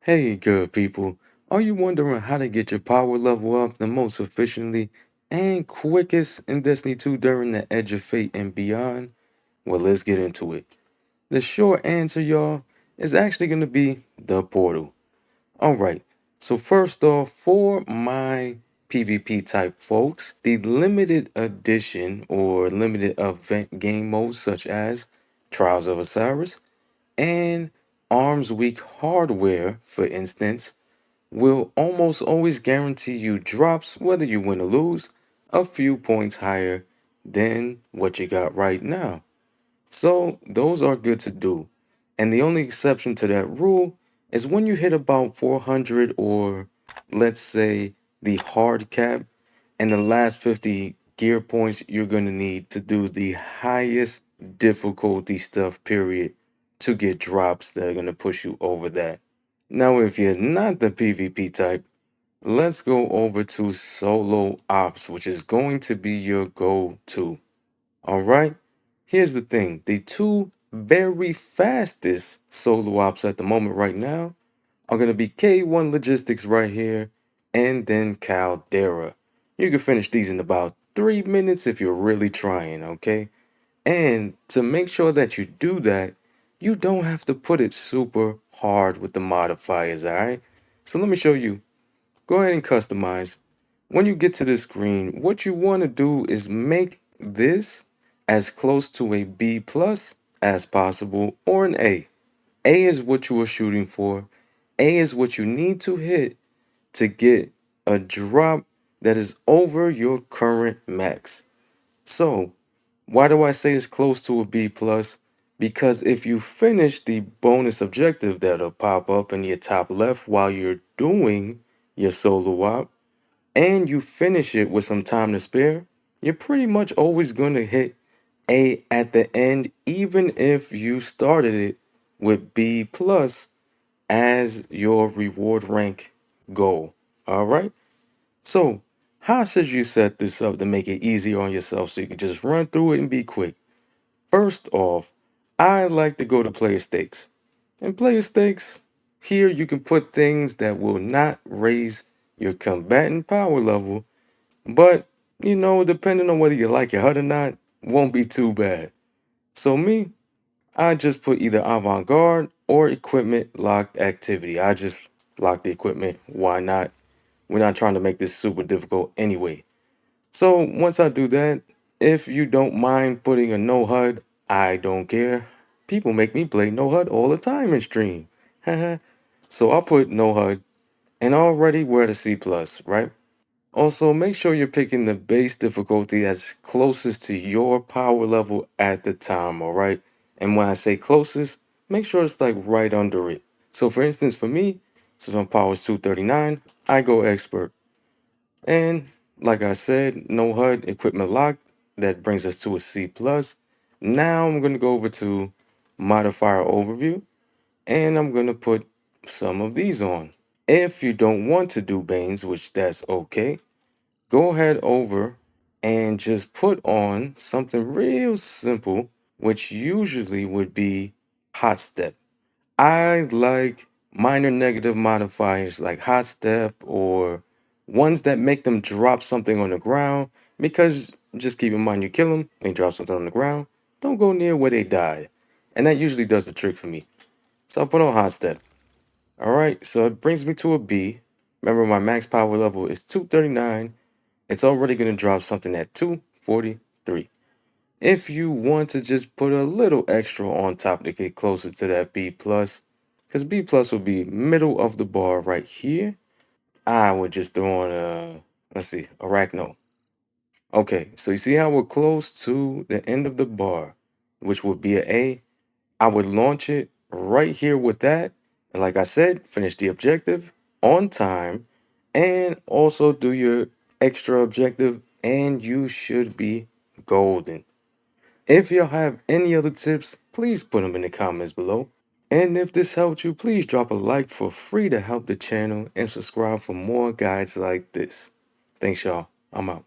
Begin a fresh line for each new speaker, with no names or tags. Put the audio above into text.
Hey, good people. Are you wondering how to get your power level up the most efficiently and quickest in Destiny 2 during the Edge of Fate and beyond? Well, let's get into it. The short answer, y'all, is actually going to be the portal. All right. So first off, for my PvP type folks, the limited edition or limited event game modes such as Trials of Osiris and Arms Weak hardware, for instance, will almost always guarantee you drops whether you win or lose a few points higher than what you got right now. So those are good to do. And the only exception to that rule is when you hit about 400 or let's say the hard cap and the last 50 gear points you're going to need to do the highest difficulty stuff period to get drops that are going to push you over that. Now, if you're not the PvP type, let's go over to solo ops, which is going to be your go-to. All right? Here's the thing. The two very fastest solo ops at the moment right now are going to be K1 Logistics right here and then Caldera. You can finish these in about 3 minutes if you're really trying, okay? And to make sure that you do that, you don't have to put it super hard with the modifiers, all right? So let me show you. Go ahead and customize. When you get to this screen, what you want to do is make this as close to a B plus as possible or an A. A is what you are shooting for. A is what you need to hit to get a drop that is over your current max. So, why do I say it's close to a B plus? Because if you finish the bonus objective that'll pop up in your top left while you're doing your solo op, and you finish it with some time to spare, you're pretty much always going to hit A at the end, even if you started it with B plus as your reward rank goal. All right. So, how should you set this up to make it easier on yourself so you can just run through it and be quick? First off, I like to go to player stakes. In player stakes, here you can put things that will not raise your combatant power level, but depending on whether you like your HUD or not, won't be too bad. So me, I just put either avant-garde or equipment locked activity. I just lock the equipment. Why not? We're not trying to make this super difficult anyway. So once I do that, if you don't mind putting a no HUD, I don't care. People make me play no HUD all the time in stream. So I'll put no HUD and already we're at a C plus, right? Also, make sure you're picking the base difficulty as closest to your power level at the time, all right? And when I say closest, make sure it's like right under it. So for instance, for me, since my power is 239, I go expert. And like I said, no HUD, equipment locked. That brings us to a C plus. Now I'm going to go over to modifier overview and I'm going to put some of these on. If you don't want to do Banes, which that's okay, go ahead over and just put on something real simple, which usually would be hot step. I like minor negative modifiers like hot step or ones that make them drop something on the ground because just keep in mind you kill them, they drop something on the ground. Don't go near where they die. And that usually does the trick for me. So I'll put on hot step. All right, so it brings me to a B. Remember my max power level is 239. It's already going to drop something at 243. If you want to just put a little extra on top to get closer to that B plus, because B plus would be middle of the bar right here, I would just throw on let's see, arachno. Okay, so you see how we're close to the end of the bar, which would be an A. I would launch it right here with that. And like I said, finish the objective on time and also do your extra objective, and you should be golden. If y'all have any other tips, please put them in the comments below. And if this helped you, please drop a like for free to help the channel and subscribe for more guides like this. Thanks, y'all. I'm out.